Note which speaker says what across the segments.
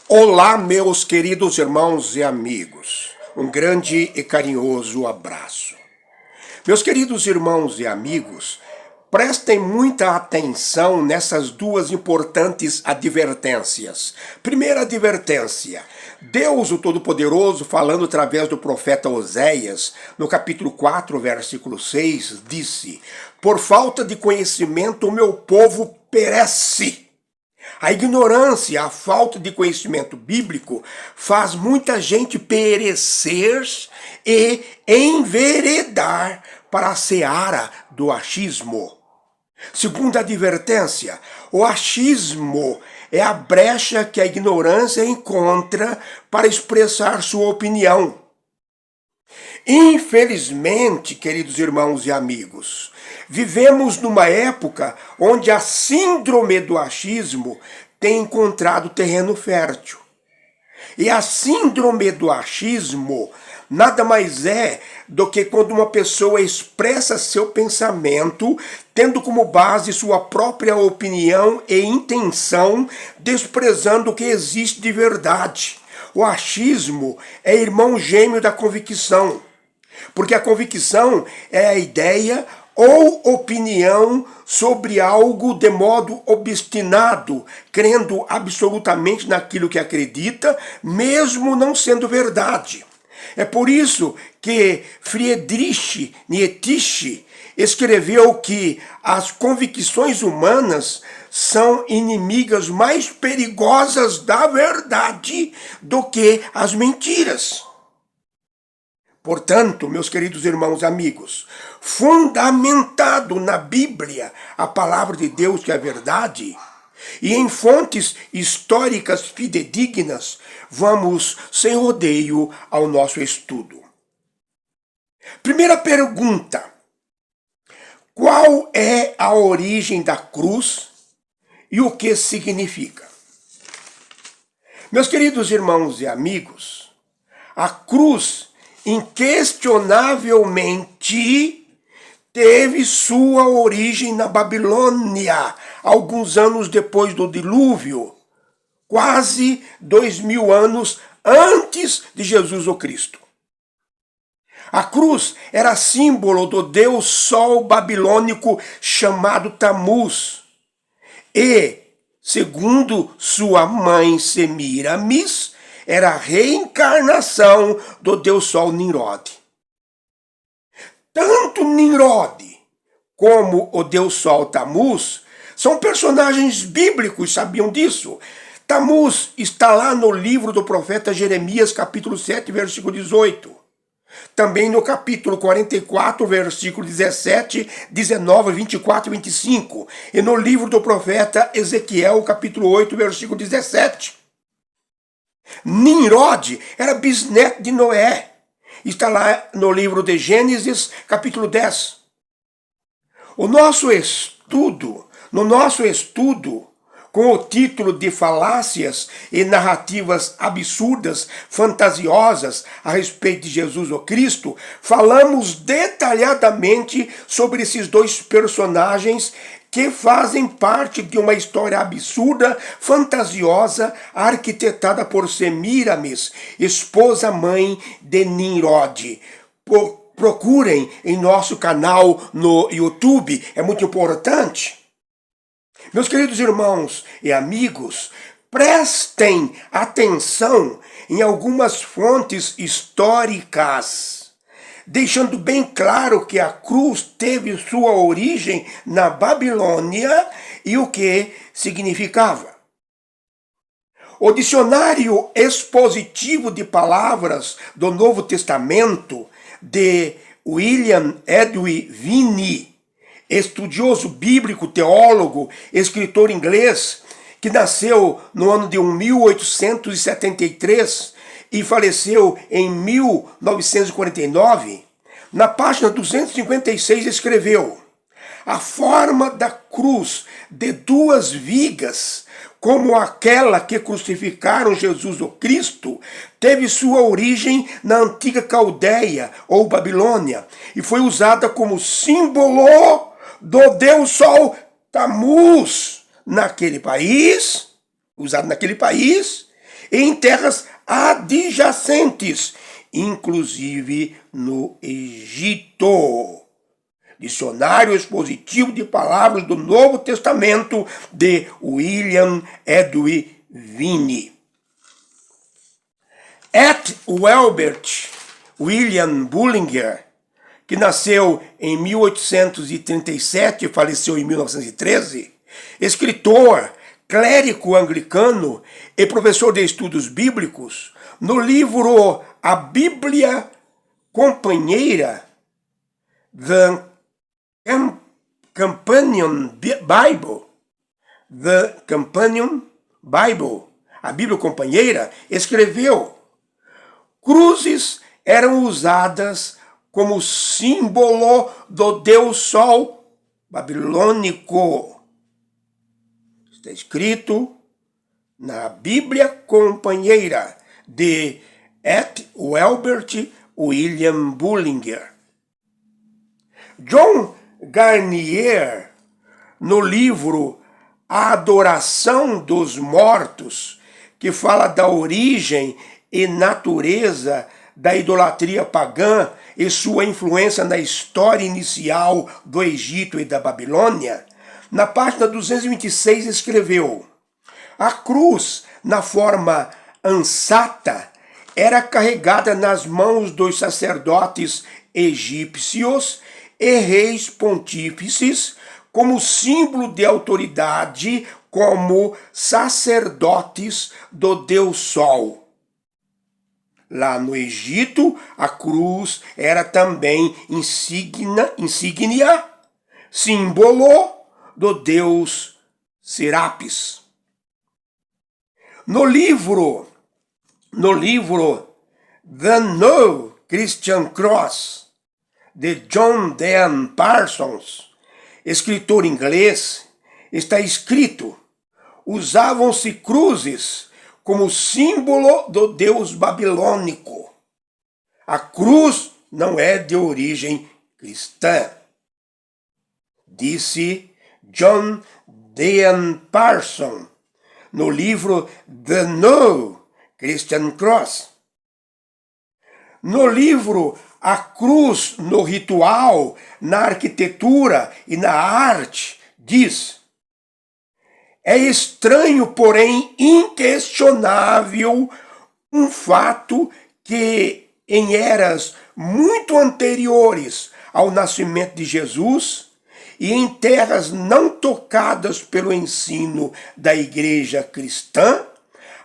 Speaker 1: Olá, meus queridos irmãos e amigos. Um grande e carinhoso abraço. Meus queridos irmãos e amigos, prestem muita atenção nessas duas importantes advertências. Primeira advertência: Deus, o Todo-Poderoso, falando através do profeta Oséias, no capítulo 4, versículo 6, disse: Por falta de conhecimento o meu povo perece. A ignorância, a falta de conhecimento bíblico faz muita gente perecer e enveredar para a seara do achismo. Segunda advertência, o achismo é a brecha que a ignorância encontra para expressar sua opinião. Infelizmente, queridos irmãos e amigos, vivemos numa época onde a síndrome do achismo tem encontrado terreno fértil. E a síndrome do achismo nada mais é do que quando uma pessoa expressa seu pensamento, tendo como base sua própria opinião e intenção, desprezando o que existe de verdade. O achismo é irmão gêmeo da convicção. Porque a convicção é a ideia ou opinião sobre algo de modo obstinado, crendo absolutamente naquilo que acredita, mesmo não sendo verdade. É por isso que Friedrich Nietzsche escreveu que as convicções humanas são inimigas mais perigosas da verdade do que as mentiras. Portanto, meus queridos irmãos e amigos, fundamentado na Bíblia, a palavra de Deus que é a verdade, e em fontes históricas fidedignas, vamos sem rodeio ao nosso estudo. Primeira pergunta: qual é a origem da cruz e o que significa? Meus queridos irmãos e amigos, a cruz inquestionavelmente teve sua origem na Babilônia, alguns anos depois do dilúvio, quase 2000 anos antes de Jesus o Cristo. A cruz era símbolo do deus Sol babilônico chamado Tamuz e, segundo sua mãe Semiramis, era a reencarnação do deus Sol Nimrod. Tanto Nimrod como o deus Sol Tamuz são personagens bíblicos, sabiam disso? Tamuz está lá no livro do profeta Jeremias, capítulo 7, versículo 18. Também no capítulo 44, versículo 17, 19, 24 e 25. E no livro do profeta Ezequiel, capítulo 8, versículo 17. Nimrod era bisneto de Noé. Está lá no livro de Gênesis, capítulo 10. No nosso estudo, com o título de Falácias e Narrativas Absurdas, Fantasiosas a respeito de Jesus o Cristo, falamos detalhadamente sobre esses dois personagens que fazem parte de uma história absurda, fantasiosa, arquitetada por Semiramis, esposa-mãe de Nimrod. Procurem em nosso canal no YouTube, é muito importante. Meus queridos irmãos e amigos, prestem atenção em algumas fontes históricas, deixando bem claro que a cruz teve sua origem na Babilônia e o que significava. O dicionário expositivo de palavras do Novo Testamento de William Edwin Finney, estudioso bíblico, teólogo, escritor inglês, que nasceu no ano de 1873 e faleceu em 1949, na página 256 escreveu: a forma da cruz de duas vigas, como aquela que crucificaram Jesus o Cristo, teve sua origem na antiga Caldeia ou Babilônia e foi usada como símbolo do deus Sol Tamuz naquele país, usado naquele país, e em terras adjacentes, inclusive no Egito. Dicionário Expositivo de Palavras do Novo Testamento, de William Edwin Vinne. Ed Welbert William Bullinger, que nasceu em 1837 e faleceu em 1913, escritor, clérigo anglicano e professor de estudos bíblicos, no livro A Bíblia Companheira, The Companion Bible, a Bíblia Companheira, escreveu: cruzes eram usadas como símbolo do Deus Sol babilônico. Está escrito na Bíblia Companheira, de Ed Welbert William Bullinger. John Garnier, no livro A Adoração dos Mortos, que fala da origem e natureza da idolatria pagã e sua influência na história inicial do Egito e da Babilônia, na página 226 escreveu: a cruz, na forma ansata, era carregada nas mãos dos sacerdotes egípcios e reis pontífices como símbolo de autoridade, como sacerdotes do Deus Sol. Lá no Egito, a cruz era também insígnia, símbolo do deus Serapis. No livro The New Christian Cross, de John Dan Parsons, escritor inglês, está escrito: usavam-se cruzes como símbolo do deus babilônico. A cruz não é de origem cristã, disse John Dan Parsons no livro The New Christian Cross. No livro A Cruz no Ritual, na Arquitetura e na Arte, diz: é estranho, porém inquestionável, um fato que em eras muito anteriores ao nascimento de Jesus e em terras não tocadas pelo ensino da igreja cristã,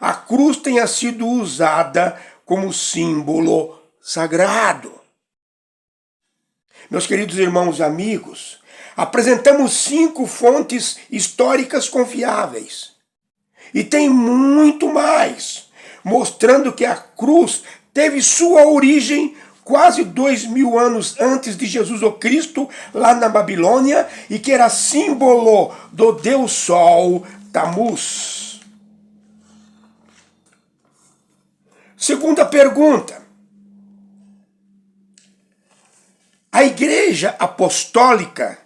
Speaker 1: a cruz tenha sido usada como símbolo sagrado. Meus queridos irmãos e amigos, apresentamos 5 fontes históricas confiáveis. E tem muito mais, mostrando que a cruz teve sua origem quase 2000 anos antes de Jesus o Cristo, lá na Babilônia, e que era símbolo do Deus Sol, Tamuz. Segunda pergunta: a Igreja Apostólica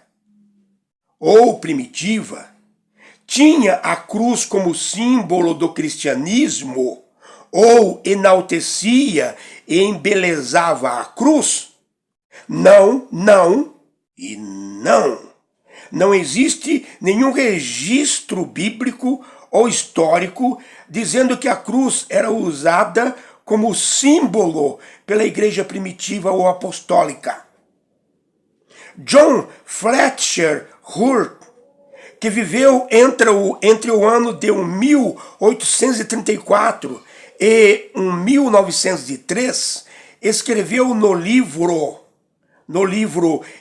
Speaker 1: ou primitiva tinha a cruz como símbolo do cristianismo ou enaltecia e embelezava a cruz? Não, não e não. Não existe nenhum registro bíblico ou histórico dizendo que a cruz era usada como símbolo pela igreja primitiva ou apostólica. John Fletcher Hurt, que viveu entre o ano de 1834 e 1903, escreveu no livro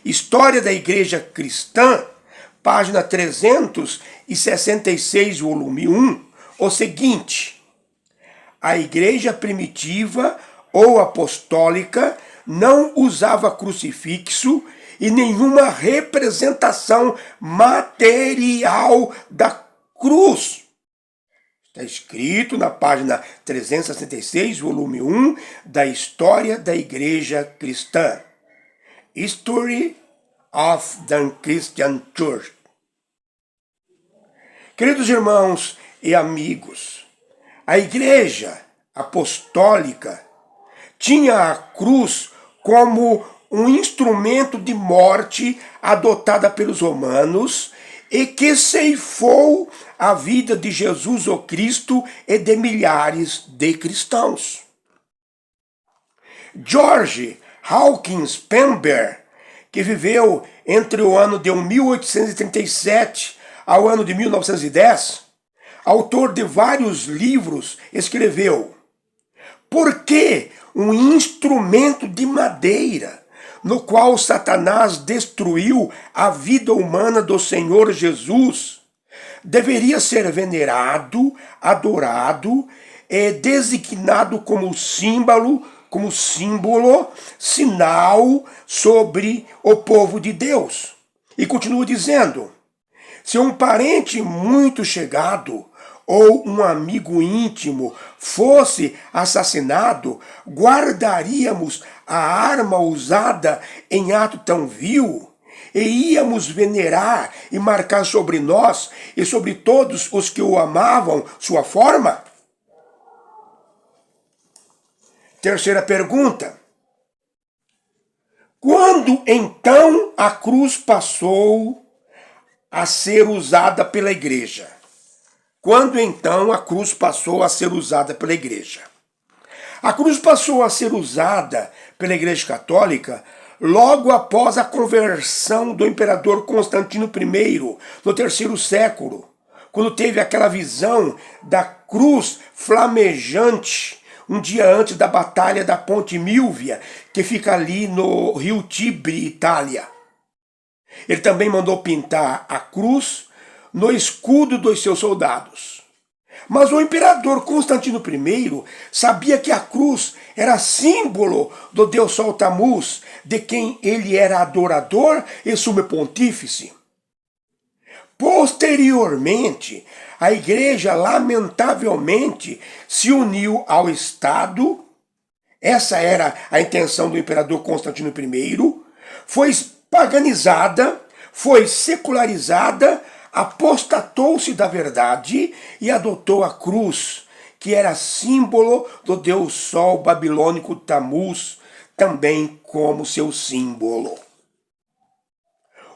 Speaker 1: História da Igreja Cristã, página 366, volume 1, o seguinte: a igreja primitiva ou apostólica não usava crucifixo e nenhuma representação material da cruz. Está escrito na página 366, volume 1, da História da Igreja Cristã. History of the Christian Church. Queridos irmãos e amigos, A Igreja Apostólica tinha a cruz como um instrumento de morte adotada pelos romanos e que ceifou a vida de Jesus o Cristo e de milhares de cristãos. George Hawkins Pember, que viveu entre o ano de 1837 ao ano de 1910, autor de vários livros, escreveu: por que um instrumento de madeira, no qual Satanás destruiu a vida humana do Senhor Jesus, deveria ser venerado, adorado e designado como símbolo, sinal sobre o povo de Deus? E continua dizendo: se um parente muito chegado ou um amigo íntimo fosse assassinado, guardaríamos a arma usada em ato tão vil e íamos venerar e marcar sobre nós e sobre todos os que o amavam sua forma? Terceira pergunta: quando então a cruz passou a ser usada pela igreja? Quando então a cruz passou a ser usada pela igreja? A cruz passou a ser usada pela Igreja Católica logo após a conversão do imperador Constantino I, no terceiro século, quando teve aquela visão da cruz flamejante um dia antes da batalha da Ponte Milvia, que fica ali no rio Tibre, Itália. Ele também mandou pintar a cruz no escudo dos seus soldados. Mas o imperador Constantino I sabia que a cruz era símbolo do deus Sol Tamuz, de quem ele era adorador e sumo pontífice. Posteriormente, a igreja lamentavelmente se uniu ao Estado. Essa era a intenção do imperador Constantino I. Foi paganizada, foi secularizada, apostatou-se da verdade e adotou a cruz, que era símbolo do deus Sol babilônico Tamuz, também como seu símbolo.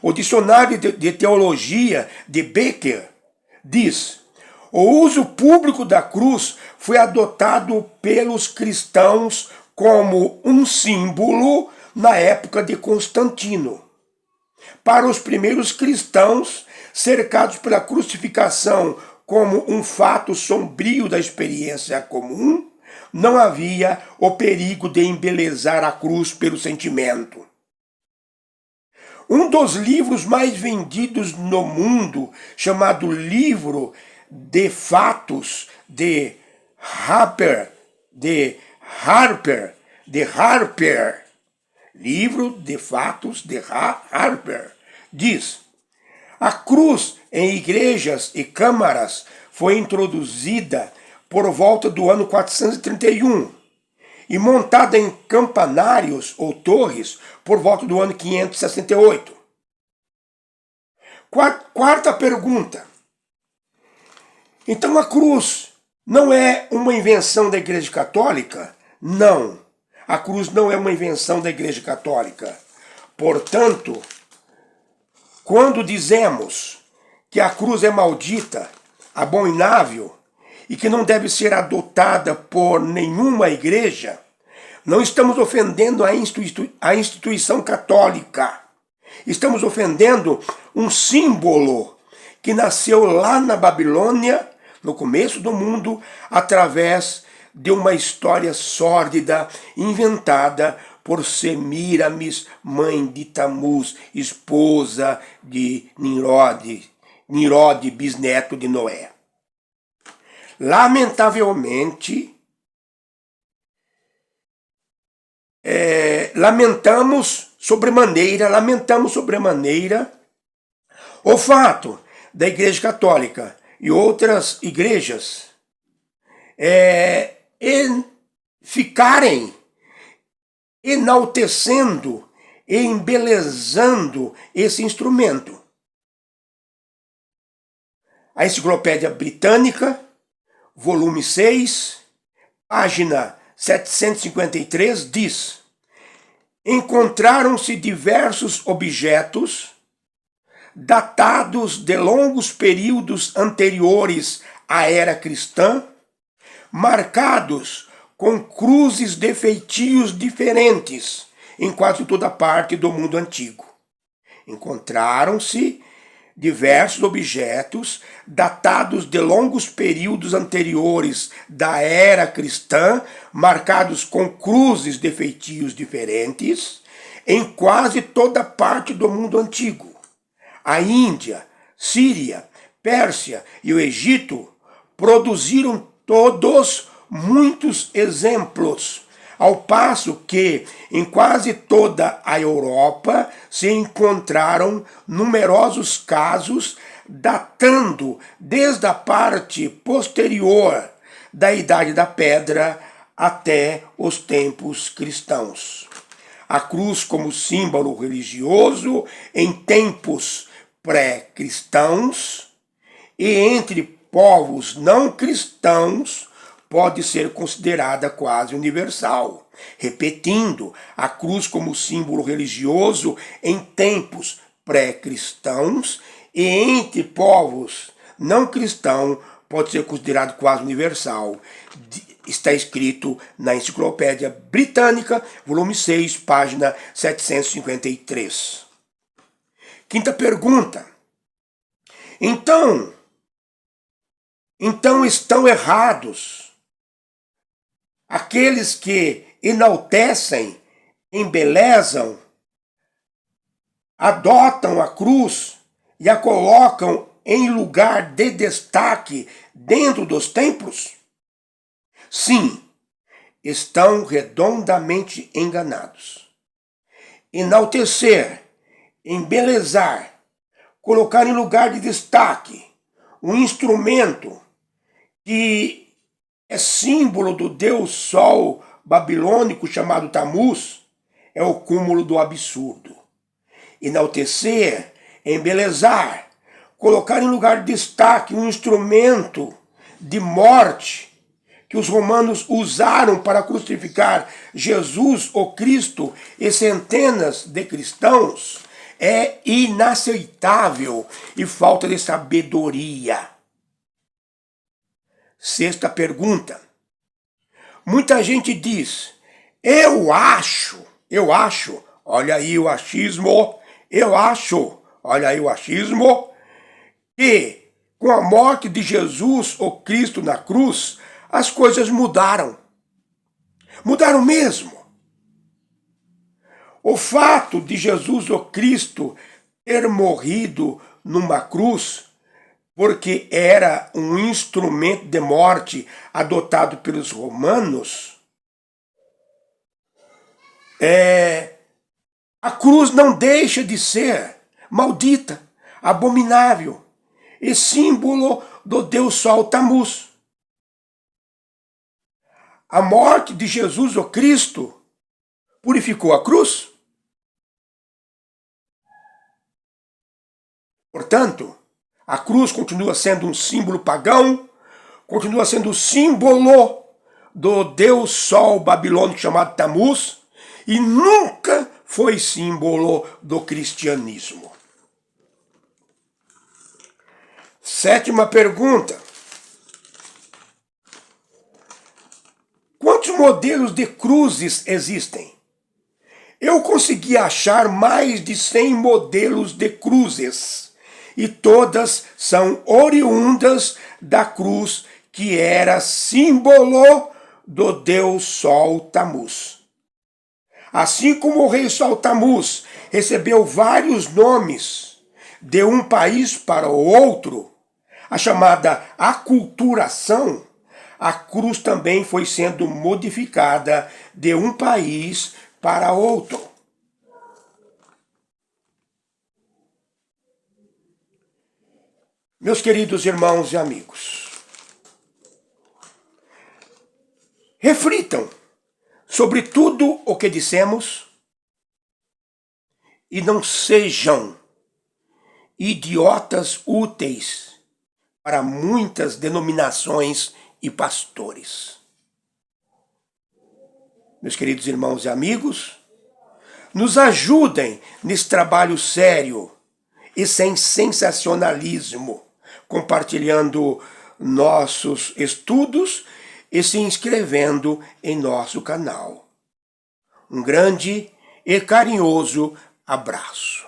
Speaker 1: O dicionário de teologia de Becker diz: o uso público da cruz foi adotado pelos cristãos como um símbolo na época de Constantino. Para os primeiros cristãos, cercados pela crucificação como um fato sombrio da experiência comum, não havia o perigo de embelezar a cruz pelo sentimento. Um dos livros mais vendidos no mundo, chamado Livro de Fatos de Harper, Livro de Fatos de Harper, diz: a cruz em igrejas e câmaras foi introduzida por volta do ano 431 e montada em campanários ou torres por volta do ano 568. Quarta pergunta: então a cruz não é uma invenção da Igreja Católica? Não, a cruz não é uma invenção da Igreja Católica. Portanto, quando dizemos que a cruz é maldita, abominável e que não deve ser adotada por nenhuma igreja, não estamos ofendendo a instituição católica. Estamos ofendendo um símbolo que nasceu lá na Babilônia, no começo do mundo, através de uma história sórdida inventada por Semíramis, mãe de Tamuz, esposa de Nimrod, bisneto de Noé. Lamentavelmente, lamentamos sobremaneira o fato da Igreja Católica e outras igrejas ficarem enaltecendo e embelezando esse instrumento. A Enciclopédia Britânica volume 6, página 753, diz: encontraram-se diversos objetos datados de longos períodos anteriores à era cristã, marcados com cruzes de feitios diferentes em quase toda parte do mundo antigo. Encontraram-se diversos objetos datados de longos períodos anteriores da era cristã, marcados com cruzes de feitios diferentes em quase toda parte do mundo antigo. A Índia, Síria, Pérsia e o Egito produziram todos muitos exemplos, ao passo que em quase toda a Europa se encontraram numerosos casos datando desde a parte posterior da Idade da Pedra até os tempos cristãos. A cruz como símbolo religioso em tempos pré-cristãos e entre povos não cristãos pode ser considerada quase universal. Repetindo, a cruz como símbolo religioso em tempos pré-cristãos e entre povos não cristãos pode ser considerado quase universal. Está escrito na Enciclopédia Britânica, volume 6, página 753. Quinta pergunta. Então estão errados aqueles que enaltecem, embelezam, adotam a cruz e a colocam em lugar de destaque dentro dos templos? Sim, estão redondamente enganados. Enaltecer, embelezar, colocar em lugar de destaque um instrumento que é símbolo do deus Sol babilônico chamado Tamuz, é o cúmulo do absurdo. Enaltecer, embelezar, colocar em lugar de destaque um instrumento de morte que os romanos usaram para crucificar Jesus, o Cristo, e centenas de cristãos, é inaceitável e falta de sabedoria. Sexta pergunta. Muita gente diz, eu acho, olha aí o achismo, olha aí o achismo, que com a morte de Jesus, o Cristo na cruz, as coisas mudaram. Mudaram mesmo. O fato de Jesus, o Cristo, ter morrido numa cruz, porque era um instrumento de morte adotado pelos romanos, a cruz não deixa de ser maldita, abominável e símbolo do deus Sol Tamuz. A morte de Jesus, o Cristo, purificou a cruz. Portanto, a cruz continua sendo um símbolo pagão, continua sendo o símbolo do deus Sol babilônico chamado Tamuz, e nunca foi símbolo do cristianismo. Sétima pergunta. Quantos modelos de cruzes existem? Eu consegui achar mais de 100 modelos de cruzes. E todas são oriundas da cruz que era símbolo do deus Sol Tamuz. Assim como o rei Sol Tamuz recebeu vários nomes de um país para o outro, a chamada aculturação, a cruz também foi sendo modificada de um país para outro. Meus queridos irmãos e amigos, reflitam sobre tudo o que dissemos e não sejam idiotas úteis para muitas denominações e pastores. Meus queridos irmãos e amigos, nos ajudem nesse trabalho sério e sem sensacionalismo, compartilhando nossos estudos e se inscrevendo em nosso canal. Um grande e carinhoso abraço.